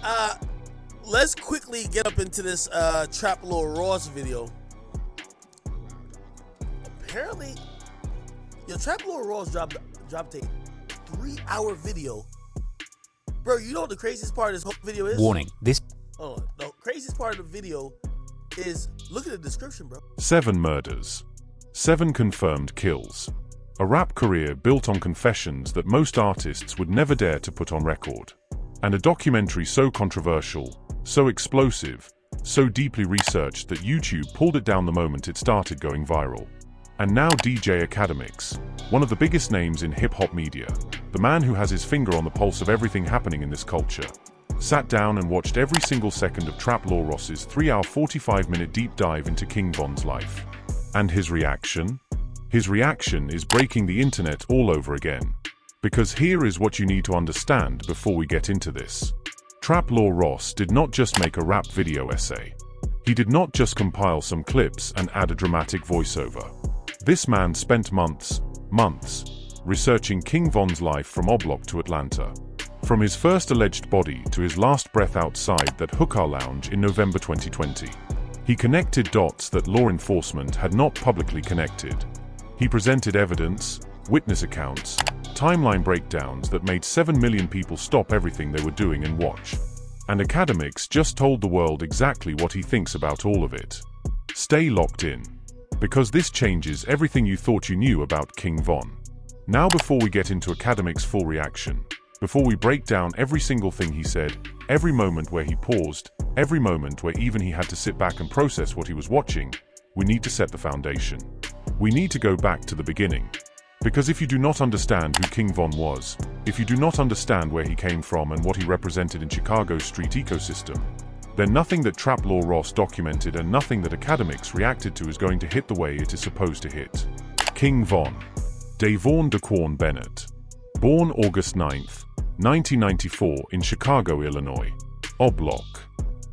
Uh, let's quickly get up into this Trap Lord Ross video. Apparently, Trap Lord Ross dropped a 3-hour video. Bro, you know what the craziest part of this whole video is? Warning, this... Oh, the craziest part of the video is, look at the description, bro. 7 murders. 7 confirmed kills. A rap career built on confessions that most artists would never dare to put on record. And a documentary so controversial, so explosive, so deeply researched that YouTube pulled it down the moment it started going viral. And now DJ Akademiks, one of the biggest names in hip-hop media, the man who has his finger on the pulse of everything happening in this culture, sat down and watched every single second of Trap Lord Ross's 3-hour 45-minute deep dive into King Von's life. And his reaction? His reaction is breaking the internet all over again. Because here is what you need to understand before we get into this. Trap Lord Ross did not just make a rap video essay. He did not just compile some clips and add a dramatic voiceover. This man spent months, researching King Von's life from Oblock to Atlanta. From his first alleged body to his last breath outside that hookah lounge in November 2020. He connected dots that law enforcement had not publicly connected. He presented evidence, witness accounts, timeline breakdowns that made 7 million people stop everything they were doing and watch. And Akademiks just told the world exactly what he thinks about all of it. Stay locked in. Because this changes everything you thought you knew about King Von. Now before we get into Akademiks' full reaction, before we break down every single thing he said, every moment where he paused, every moment where even he had to sit back and process what he was watching, we need to set the foundation. We need to go back to the beginning. Because if you do not understand who King Von was, if you do not understand where he came from and what he represented in Chicago's street ecosystem, then nothing that Trap Lord Ross documented and nothing that Akademiks reacted to is going to hit the way it is supposed to hit. King Von. Davon Daquan Bennett. Born August 9th, 1994 in Chicago, Illinois. Oblock.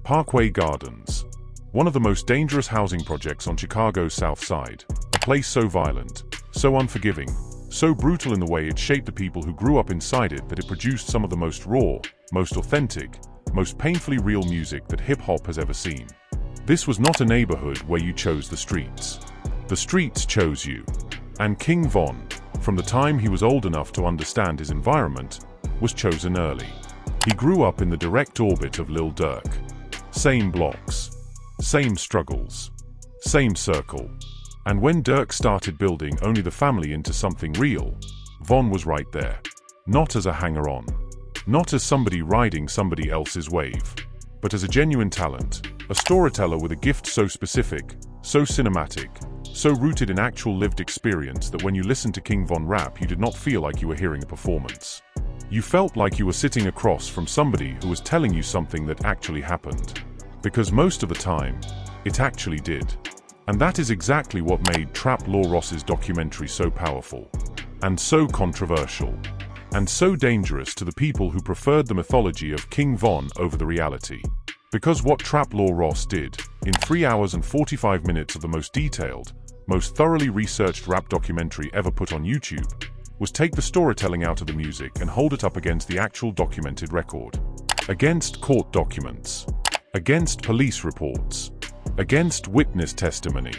Parkway Gardens. One of the most dangerous housing projects on Chicago's South Side. A place so violent, so unforgiving, so brutal in the way it shaped the people who grew up inside it that it produced some of the most raw, most authentic, most painfully real music that hip-hop has ever seen. This was not a neighborhood where you chose the streets. The streets chose you. And King Von, from the time he was old enough to understand his environment, was chosen early. He grew up in the direct orbit of Lil Durk. Same blocks. Same struggles. Same circle. And when Durk started building only the family into something real, Von was right there. Not as a hanger-on. Not as somebody riding somebody else's wave, but as a genuine talent, a storyteller with a gift so specific, so cinematic, so rooted in actual lived experience that when you listened to King Von rap you did not feel like you were hearing a performance. You felt like you were sitting across from somebody who was telling you something that actually happened. Because most of the time, it actually did. And that is exactly what made Trap Lord Ross's documentary so powerful, and so controversial. And so dangerous to the people who preferred the mythology of King Von over the reality. Because what Trap Lord Ross did, in 3 hours and 45 minutes of the most detailed, most thoroughly researched rap documentary ever put on YouTube, was take the storytelling out of the music and hold it up against the actual documented record. Against court documents. Against police reports. Against witness testimony.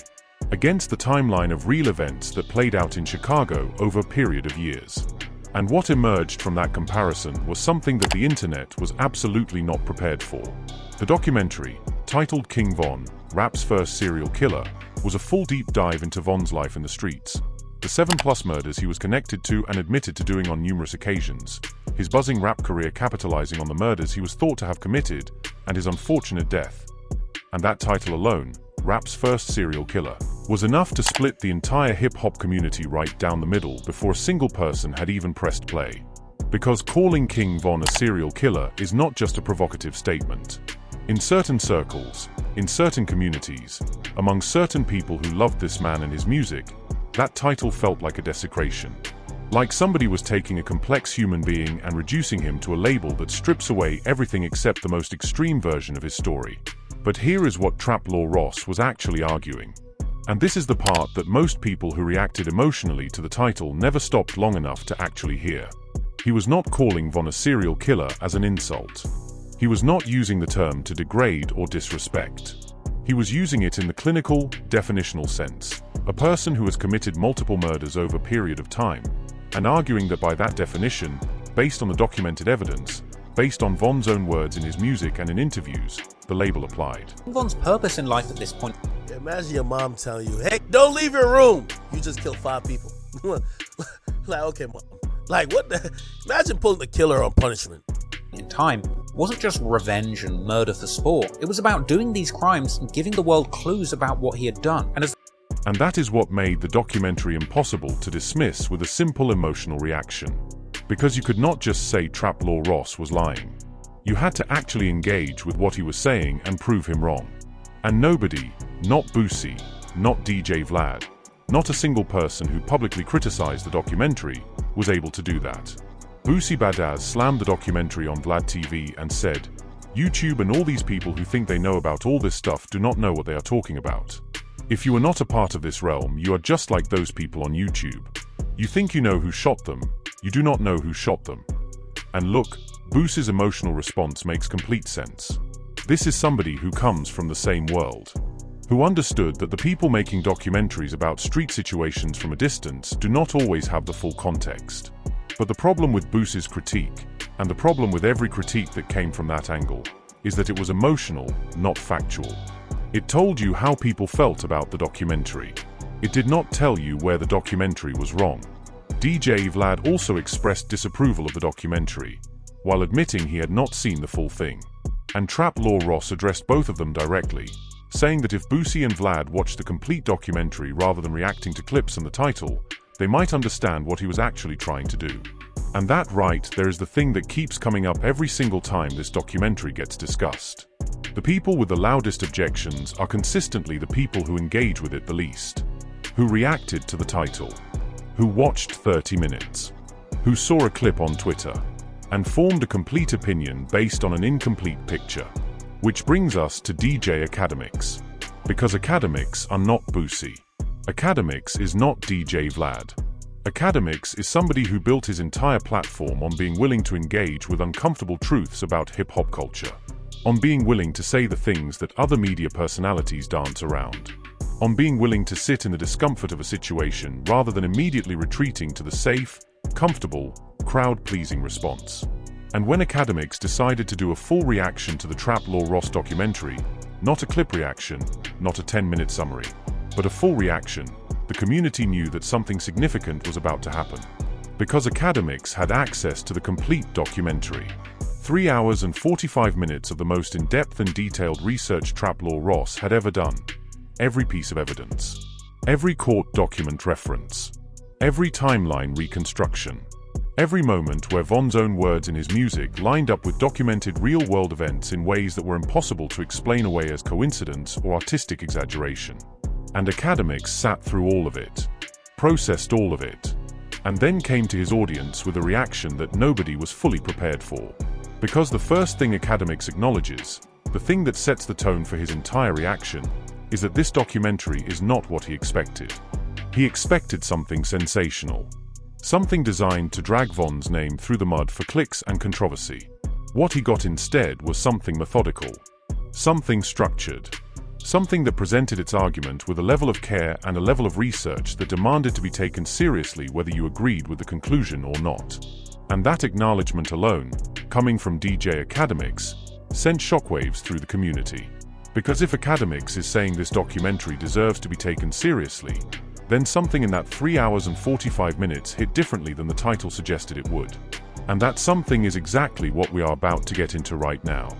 Against the timeline of real events that played out in Chicago over a period of years. And what emerged from that comparison was something that the internet was absolutely not prepared for. The documentary, titled King Von, rap's first serial killer, was a full deep dive into Von's life in the streets, the 7+ murders he was connected to and admitted to doing on numerous occasions, his buzzing rap career capitalizing on the murders he was thought to have committed, and his unfortunate death. And that title alone, rap's first serial killer, was enough to split the entire hip-hop community right down the middle before a single person had even pressed play. Because calling King Von a serial killer is not just a provocative statement. In certain circles, in certain communities, among certain people who loved this man and his music, that title felt like a desecration. Like somebody was taking a complex human being and reducing him to a label that strips away everything except the most extreme version of his story. But here is what Trap Lord Ross was actually arguing. And this is the part that most people who reacted emotionally to the title never stopped long enough to actually hear. He was not calling Von a serial killer as an insult. He was not using the term to degrade or disrespect. He was using it in the clinical, definitional sense. A person who has committed multiple murders over a period of time, and arguing that by that definition, based on the documented evidence, based on Von's own words in his music and in interviews, the label applied. Von's purpose in life at this point. Imagine your mom telling you, hey, don't leave your room. You just killed 5 people. Like, okay, mom. Like, what the? Imagine pulling the killer on punishment. In time wasn't just revenge and murder for sport. It was about doing these crimes and giving the world clues about what he had done. And that is what made the documentary impossible to dismiss with a simple emotional reaction. Because you could not just say Trap Law Ross was lying. You had to actually engage with what he was saying and prove him wrong. And nobody, not Boosie, not DJ Vlad, not a single person who publicly criticized the documentary, was able to do that. Boosie Badazz slammed the documentary on Vlad TV and said, YouTube and all these people who think they know about all this stuff do not know what they are talking about. If you are not a part of this realm, you are just like those people on YouTube. You think you know who shot them, you do not know who shot them. And look, Boosie's emotional response makes complete sense. This is somebody who comes from the same world, who understood that the people making documentaries about street situations from a distance do not always have the full context. But the problem with Boosie's critique, and the problem with every critique that came from that angle, is that it was emotional, not factual. It told you how people felt about the documentary. It did not tell you where the documentary was wrong. DJ Vlad also expressed disapproval of the documentary, while admitting he had not seen the full thing. And Trap Law Ross addressed both of them directly, saying that if Boosie and Vlad watched the complete documentary rather than reacting to clips and the title, they might understand what he was actually trying to do. And that right there is the thing that keeps coming up every single time this documentary gets discussed. The people with the loudest objections are consistently the people who engage with it the least, who reacted to the title, who watched 30 minutes, who saw a clip on Twitter, and formed a complete opinion based on an incomplete picture. Which brings us to DJ Akademiks. Because Akademiks are not Boosie. Akademiks is not DJ Vlad. Akademiks is somebody who built his entire platform on being willing to engage with uncomfortable truths about hip-hop culture, on being willing to say the things that other media personalities dance around, on being willing to sit in the discomfort of a situation rather than immediately retreating to the safe, comfortable, crowd-pleasing response. And when Akademiks decided to do a full reaction to the Trap Law Ross documentary, not a clip reaction, not a 10-minute summary, but a full reaction, the community knew that something significant was about to happen. Because Akademiks had access to the complete documentary. 3 hours and 45 minutes of the most in-depth and detailed research Trap Law Ross had ever done. Every piece of evidence. Every court document reference. Every timeline reconstruction. Every moment where Von's own words in his music lined up with documented real-world events in ways that were impossible to explain away as coincidence or artistic exaggeration. And Akademiks sat through all of it, processed all of it, and then came to his audience with a reaction that nobody was fully prepared for. Because the first thing Akademiks acknowledges, the thing that sets the tone for his entire reaction, is that this documentary is not what he expected. He expected something sensational. Something designed to drag Von's name through the mud for clicks and controversy. What he got instead was something methodical. Something structured. Something that presented its argument with a level of care and a level of research that demanded to be taken seriously whether you agreed with the conclusion or not. And that acknowledgement alone, coming from DJ Akademiks, sent shockwaves through the community. Because if Akademiks is saying this documentary deserves to be taken seriously, then something in that 3 hours and 45 minutes hit differently than the title suggested it would. And that something is exactly what we are about to get into right now.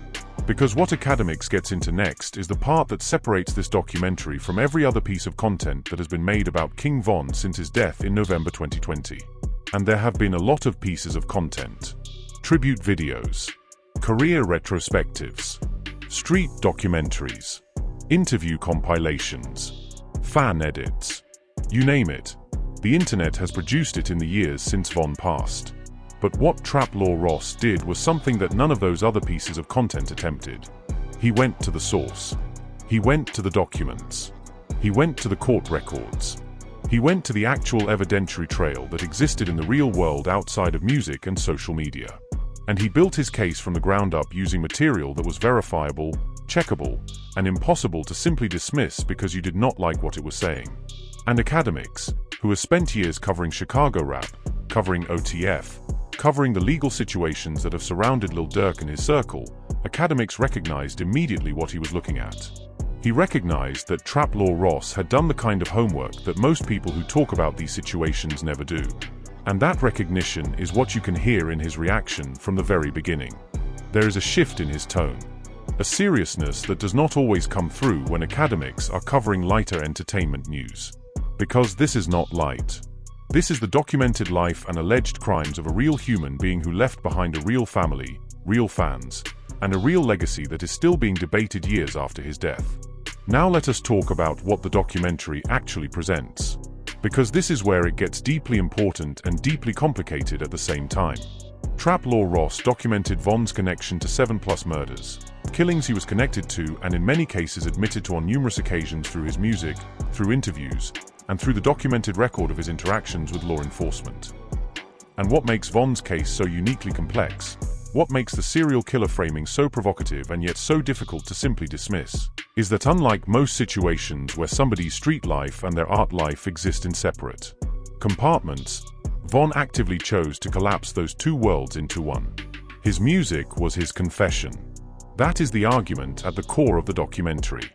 Because what Akademiks gets into next is the part that separates this documentary from every other piece of content that has been made about King Von since his death in November 2020. And there have been a lot of pieces of content. Tribute videos, career retrospectives, street documentaries, interview compilations, fan edits. You name it. The internet has produced it in the years since Von passed. But what Trap Law Ross did was something that none of those other pieces of content attempted. He went to the source. He went to the documents. He went to the court records. He went to the actual evidentiary trail that existed in the real world outside of music and social media. And he built his case from the ground up using material that was verifiable, checkable, and impossible to simply dismiss because you did not like what it was saying. And Akademiks, who has spent years covering Chicago rap, covering OTF, covering the legal situations that have surrounded Lil Durk and his circle, Akademiks recognized immediately what he was looking at. He recognized that Trap Law Ross had done the kind of homework that most people who talk about these situations never do. And that recognition is what you can hear in his reaction from the very beginning. There is a shift in his tone, a seriousness that does not always come through when Akademiks are covering lighter entertainment news. Because this is not light. This is the documented life and alleged crimes of a real human being who left behind a real family, real fans, and a real legacy that is still being debated years after his death. Now let us talk about what the documentary actually presents. Because this is where it gets deeply important and deeply complicated at the same time. Trap Law Ross documented Von's connection to 7+ murders, killings he was connected to and in many cases admitted to on numerous occasions through his music, through interviews, and through the documented record of his interactions with law enforcement. And what makes Von's case so uniquely complex, what makes the serial killer framing so provocative and yet so difficult to simply dismiss, is that unlike most situations where somebody's street life and their art life exist in separate compartments, Von actively chose to collapse those two worlds into one. His music was his confession. That is the argument at the core of the documentary.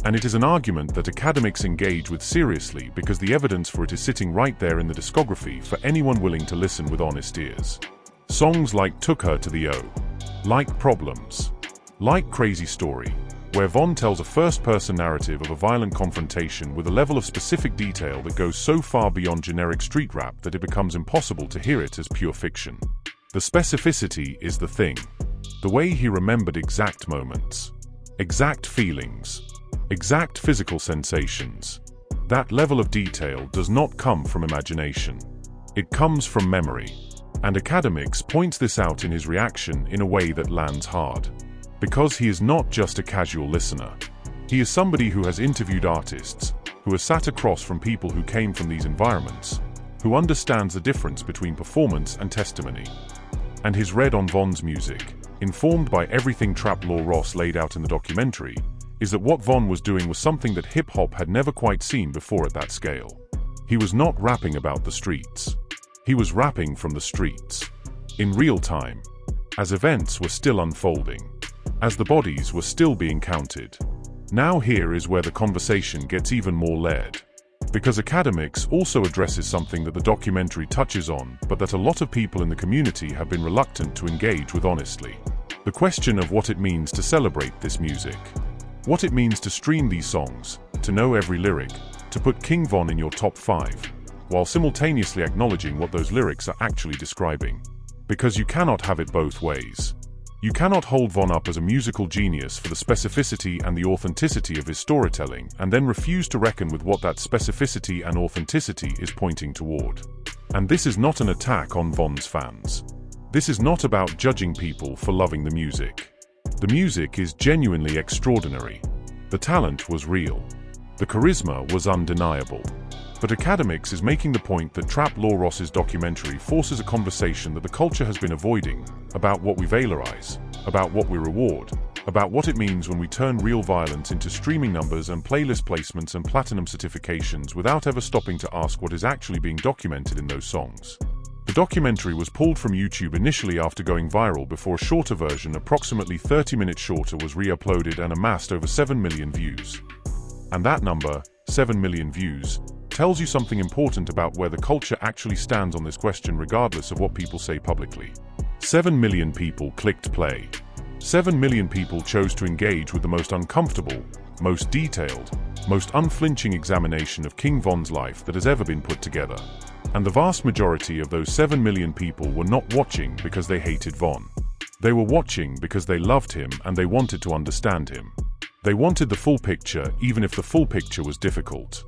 And it is an argument that Akademiks engage with seriously because the evidence for it is sitting right there in the discography for anyone willing to listen with honest ears. Songs like Took Her to the O, like Problems, like Crazy Story, where Von tells a first-person narrative of a violent confrontation with a level of specific detail that goes so far beyond generic street rap that it becomes impossible to hear it as pure fiction. The specificity is the thing. The way he remembered exact moments, exact feelings, exact physical sensations. That level of detail does not come from imagination. It comes from memory. And Akademiks points this out in his reaction in a way that lands hard. Because he is not just a casual listener. He is somebody who has interviewed artists, who has sat across from people who came from these environments, who understands the difference between performance and testimony. And his read on Von's music, informed by everything Trap Law Ross laid out in the documentary, is that what Von was doing was something that hip-hop had never quite seen before at that scale. He was not rapping about the streets. He was rapping from the streets. In real time. As events were still unfolding. As the bodies were still being counted. Now here is where the conversation gets even more layered. Because Akademiks also addresses something that the documentary touches on, but that a lot of people in the community have been reluctant to engage with honestly. The question of what it means to celebrate this music. What it means to stream these songs, to know every lyric, to put King Von in your top 5, while simultaneously acknowledging what those lyrics are actually describing. Because you cannot have it both ways. You cannot hold Von up as a musical genius for the specificity and the authenticity of his storytelling and then refuse to reckon with what that specificity and authenticity is pointing toward. And this is not an attack on Von's fans. This is not about judging people for loving the music. The music is genuinely extraordinary. The talent was real. The charisma was undeniable. But Akademiks is making the point that Trap Law Ross's documentary forces a conversation that the culture has been avoiding, about what we valorize, about what we reward, about what it means when we turn real violence into streaming numbers and playlist placements and platinum certifications without ever stopping to ask what is actually being documented in those songs. The documentary was pulled from YouTube initially after going viral before a shorter version, approximately 30 minutes shorter, was re-uploaded and amassed over 7 million views. And that number, 7 million views, tells you something important about where the culture actually stands on this question regardless of what people say publicly. 7 million people clicked play. 7 million people chose to engage with the most uncomfortable, most detailed, most unflinching examination of King Von's life that has ever been put together. And the vast majority of those 7 million people were not watching because they hated Von. They were watching because they loved him and they wanted to understand him. They wanted the full picture, even if the full picture was difficult.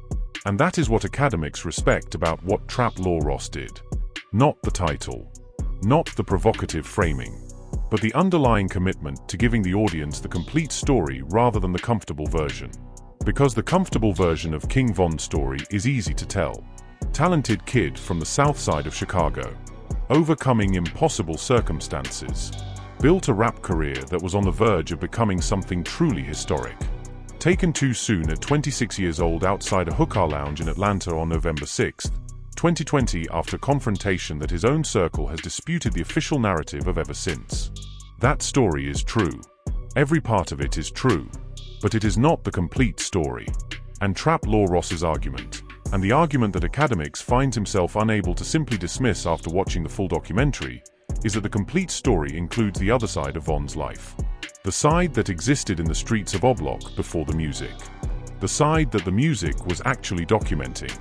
And that is what Akademiks respect about what Trap Law Ross did. Not the title. Not the provocative framing. But the underlying commitment to giving the audience the complete story rather than the comfortable version. Because the comfortable version of King Von's story is easy to tell. Talented kid from the south side of Chicago. overcoming impossible circumstances, built a rap career that was on the verge of becoming something truly historic. Taken too soon at 26 years old outside a hookah lounge in Atlanta on November 6, 2020, after confrontation that his own circle has disputed the official narrative of ever since. That story is true. Every part of it is true. But it is not the complete story. And Trap Law Ross's argument, and the argument that Akademiks finds himself unable to simply dismiss after watching the full documentary, is that the complete story includes the other side of Von's life. The side that existed in the streets of Oblak before the music. The side that the music was actually documenting.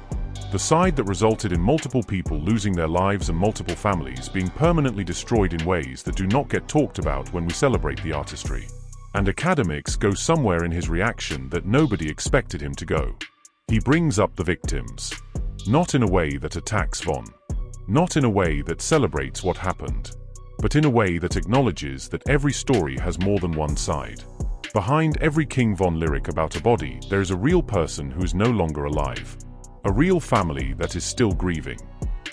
The side that resulted in multiple people losing their lives and multiple families being permanently destroyed in ways that do not get talked about when we celebrate the artistry. And Akademiks goes somewhere in his reaction that nobody expected him to go. He brings up the victims. Not in a way that attacks Von. Not in a way that celebrates what happened. But in a way that acknowledges that every story has more than one side. Behind every King Von lyric about a body, there is a real person who is no longer alive. A real family that is still grieving.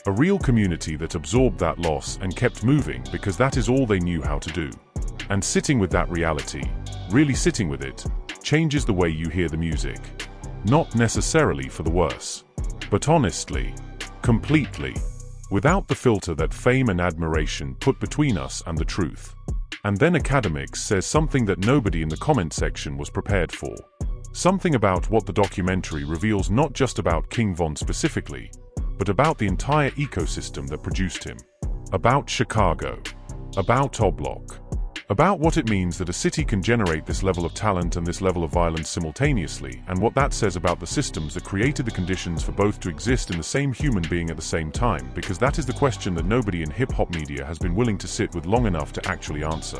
A real community that absorbed that loss and kept moving because that is all they knew how to do. And sitting with that reality, really sitting with it, changes the way you hear the music. Not necessarily for the worse. But honestly, completely. Without the filter that fame and admiration put between us and the truth. And then Akademiks says something that nobody in the comment section was prepared for. Something about what the documentary reveals, not just about King Von specifically, but about the entire ecosystem that produced him. About Chicago. About Oblak. About what it means that a city can generate this level of talent and this level of violence simultaneously, and what that says about the systems that created the conditions for both to exist in the same human being at the same time, because that is the question that nobody in hip-hop media has been willing to sit with long enough to actually answer.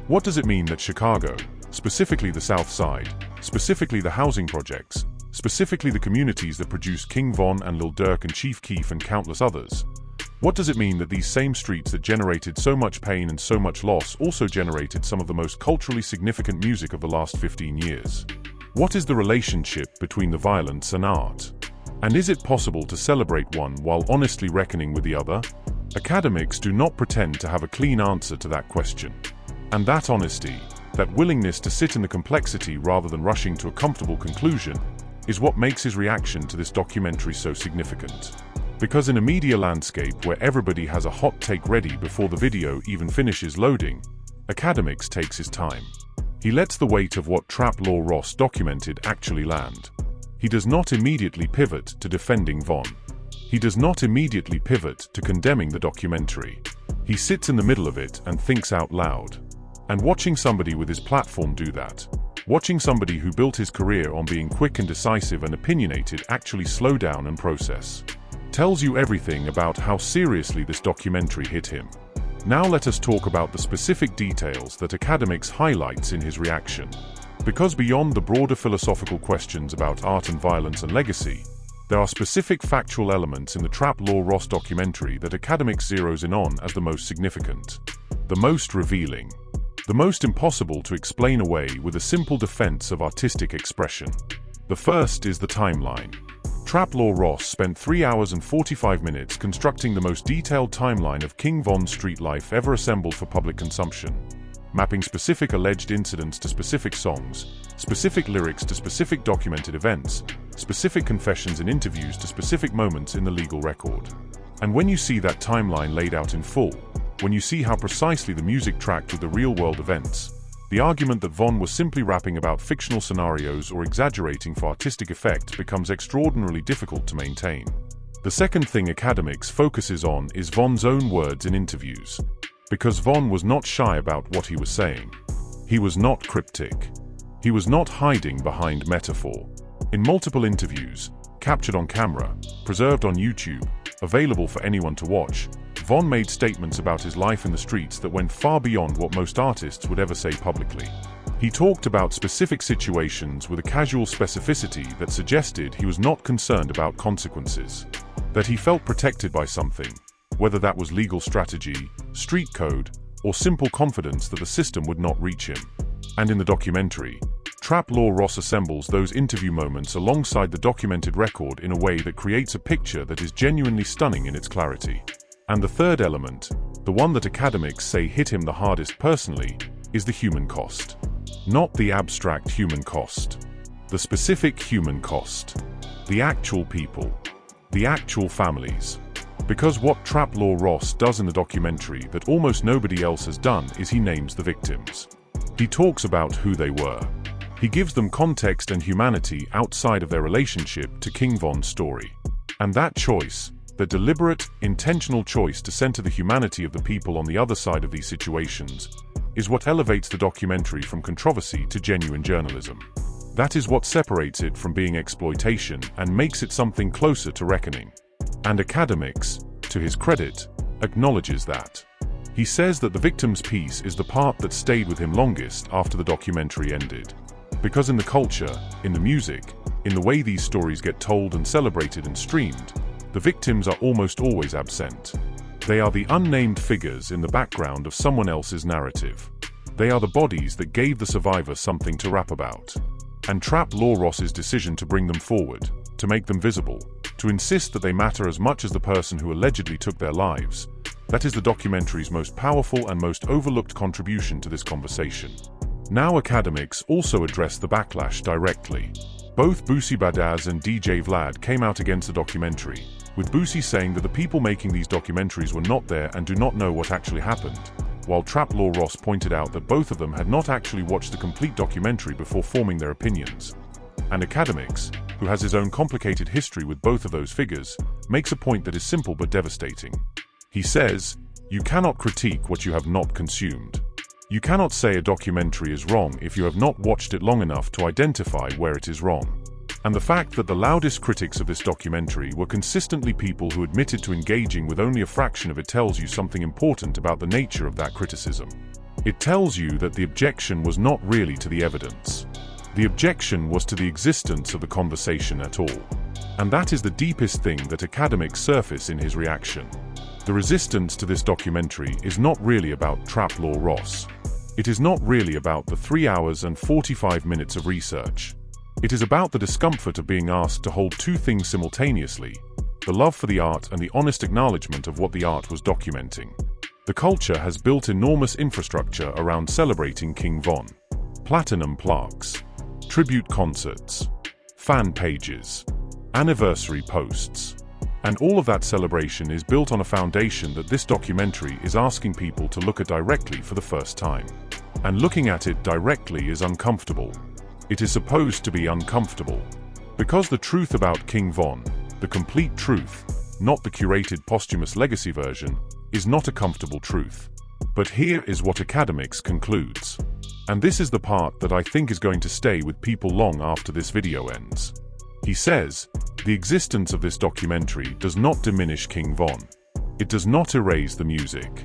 What does it mean that Chicago, specifically the South Side, specifically the housing projects, specifically the communities that produced King Von and Lil Durk and Chief Keef and countless others, what does it mean that these same streets that generated so much pain and so much loss also generated some of the most culturally significant music of the last 15 years? What is the relationship between the violence and art? And is it possible to celebrate one while honestly reckoning with the other? Akademiks do not pretend to have a clean answer to that question. And that honesty, that willingness to sit in the complexity rather than rushing to a comfortable conclusion, is what makes his reaction to this documentary so significant. Because in a media landscape where everybody has a hot take ready before the video even finishes loading, Akademiks takes his time. He lets the weight of what Trap Law Ross documented actually land. He does not immediately pivot to defending Von. He does not immediately pivot to condemning the documentary. He sits in the middle of it and thinks out loud. And watching somebody with his platform do that, watching somebody who built his career on being quick and decisive and opinionated actually slow down and process, tells you everything about how seriously this documentary hit him. Now let us talk about the specific details that Akademiks highlights in his reaction. Because beyond the broader philosophical questions about art and violence and legacy, there are specific factual elements in the Trap Law Ross documentary that Akademiks zeroes in on as the most significant, the most revealing, the most impossible to explain away with a simple defense of artistic expression. The first is the timeline. Trap Law Ross spent 3 hours and 45 minutes constructing the most detailed timeline of King Von's street life ever assembled for public consumption, mapping specific alleged incidents to specific songs, specific lyrics to specific documented events, specific confessions and interviews to specific moments in the legal record. And when you see that timeline laid out in full, when you see how precisely the music tracked with the real-world events, the argument that Von was simply rapping about fictional scenarios or exaggerating for artistic effect becomes extraordinarily difficult to maintain. The second thing Akademiks focuses on is Von's own words in interviews. Because Von was not shy about what he was saying. He was not cryptic. He was not hiding behind metaphor. In multiple interviews, captured on camera, preserved on YouTube, available for anyone to watch, Von made statements about his life in the streets that went far beyond what most artists would ever say publicly. He talked about specific situations with a casual specificity that suggested he was not concerned about consequences, that he felt protected by something, whether that was legal strategy, street code, or simple confidence that the system would not reach him. And in the documentary, Trap Law Ross assembles those interview moments alongside the documented record in a way that creates a picture that is genuinely stunning in its clarity. And the third element, the one that academics say hit him the hardest personally, is the human cost. Not the abstract human cost. The specific human cost. The actual people. The actual families. Because what Traplaw Ross does in the documentary that almost nobody else has done is he names the victims. He talks about who they were. He gives them context and humanity outside of their relationship to King Von's story. And that choice, the deliberate, intentional choice to center the humanity of the people on the other side of these situations, is what elevates the documentary from controversy to genuine journalism. That is what separates it from being exploitation and makes it something closer to reckoning. And Akademiks, to his credit, acknowledges that. He says that the victim's piece is the part that stayed with him longest after the documentary ended. Because in the culture, in the music, in the way these stories get told and celebrated and streamed, the victims are almost always absent. They are the unnamed figures in the background of someone else's narrative. They are the bodies that gave the survivor something to rap about. And Traplaw Ross's decision to bring them forward, to make them visible, to insist that they matter as much as the person who allegedly took their lives, that is the documentary's most powerful and most overlooked contribution to this conversation. Now Akademiks also addressed the backlash directly. Both Boosie Badazz and DJ Vlad came out against the documentary, with Boosie saying that the people making these documentaries were not there and do not know what actually happened, while Traplaw Ross pointed out that both of them had not actually watched the complete documentary before forming their opinions. And Akademiks, who has his own complicated history with both of those figures, makes a point that is simple but devastating. He says, "You cannot critique what you have not consumed. You cannot say a documentary is wrong if you have not watched it long enough to identify where it is wrong." And the fact that the loudest critics of this documentary were consistently people who admitted to engaging with only a fraction of it tells you something important about the nature of that criticism. It tells you that the objection was not really to the evidence. The objection was to the existence of the conversation at all. And that is the deepest thing that Akademiks surface in his reaction. The resistance to this documentary is not really about Traplaw Ross. It is not really about the 3 hours and 45 minutes of research. It is about the discomfort of being asked to hold two things simultaneously, the love for the art and the honest acknowledgement of what the art was documenting. The culture has built enormous infrastructure around celebrating King Von. Platinum plaques, tribute concerts, fan pages, anniversary posts. And all of that celebration is built on a foundation that this documentary is asking people to look at directly for the first time. And looking at it directly is uncomfortable. It is supposed to be uncomfortable. Because the truth about King Von, the complete truth, not the curated posthumous legacy version, is not a comfortable truth. But here is what Akademiks concludes. And this is the part that I think is going to stay with people long after this video ends. He says, "The existence of this documentary does not diminish King Von. It does not erase the music.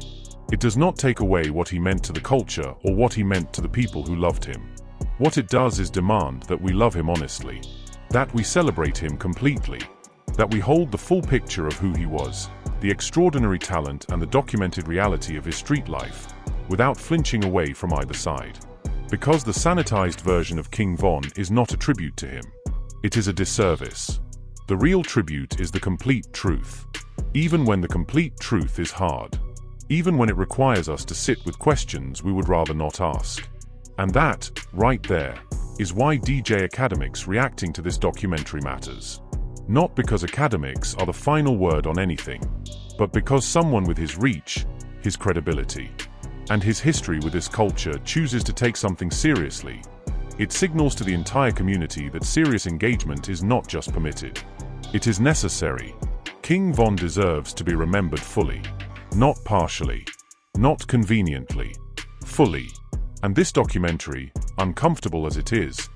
It does not take away what he meant to the culture or what he meant to the people who loved him. What it does is demand that we love him honestly, that we celebrate him completely, that we hold the full picture of who he was, the extraordinary talent and the documented reality of his street life, without flinching away from either side. Because the sanitized version of King Von is not a tribute to him. It is a disservice. The real tribute is the complete truth. Even when the complete truth is hard. Even when it requires us to sit with questions we would rather not ask. And that, right there, is why DJ Akademiks reacting to this documentary matters. Not because Akademiks are the final word on anything, but because someone with his reach, his credibility, and his history with this culture chooses to take something seriously. It signals to the entire community that serious engagement is not just permitted. It is necessary. King Von deserves to be remembered fully. Not partially. Not conveniently. Fully. And this documentary, uncomfortable as it is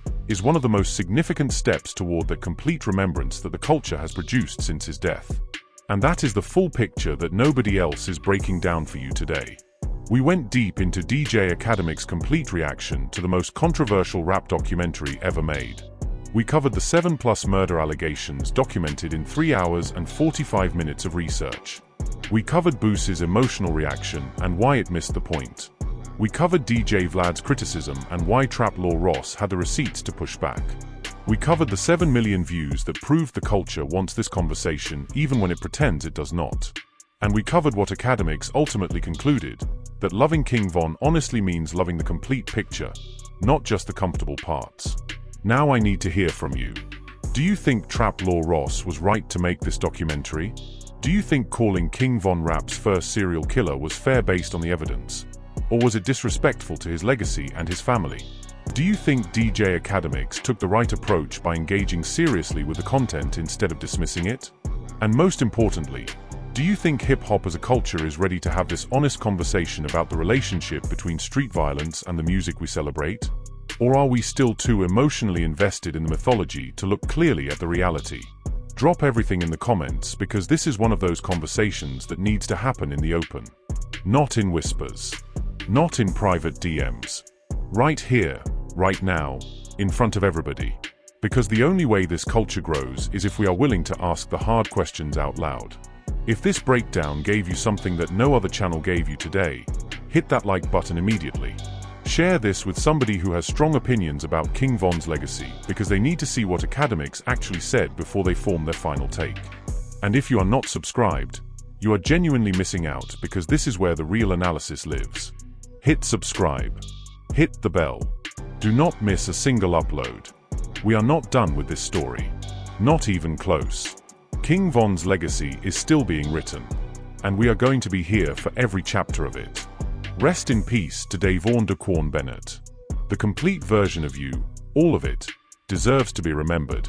one of the most significant steps toward the complete remembrance that the culture has produced since his death. And that is the full picture that nobody else is breaking down for you today. We went deep into DJ Akademiks' complete reaction to the most controversial rap documentary ever made. We covered the 7+ murder allegations documented in 3 hours and 45 minutes of research. We covered Boosie's emotional reaction and why it missed the point. We covered DJ Vlad's criticism and why Traplaw Ross had the receipts to push back. We covered the 7 million views that proved the culture wants this conversation even when it pretends it does not. And we covered what Akademiks ultimately concluded, that loving King Von honestly means loving the complete picture, not just the comfortable parts. Now I need to hear from you. Do you think Trap Law Ross was right to make this documentary? Do you think calling King Von Rap's first serial killer was fair based on the evidence? Or was it disrespectful to his legacy and his family? Do you think DJ Akademiks took the right approach by engaging seriously with the content instead of dismissing it? And most importantly, do you think hip-hop as a culture is ready to have this honest conversation about the relationship between street violence and the music we celebrate? Or are we still too emotionally invested in the mythology to look clearly at the reality? Drop everything in the comments, because this is one of those conversations that needs to happen in the open. Not in whispers. Not in private DMs. Right here, right now, in front of everybody. Because the only way this culture grows is if we are willing to ask the hard questions out loud. If this breakdown gave you something that no other channel gave you today, hit that like button immediately. Share this with somebody who has strong opinions about King Von's legacy, because they need to see what Akademiks actually said before they form their final take. And if you are not subscribed, you are genuinely missing out, because this is where the real analysis lives. Hit subscribe. Hit the bell. Do not miss a single upload. We are not done with this story. Not even close. King Von's legacy is still being written, and we are going to be here for every chapter of it. Rest in peace to Davon Daquan Bennett. The complete version of you, all of it, deserves to be remembered.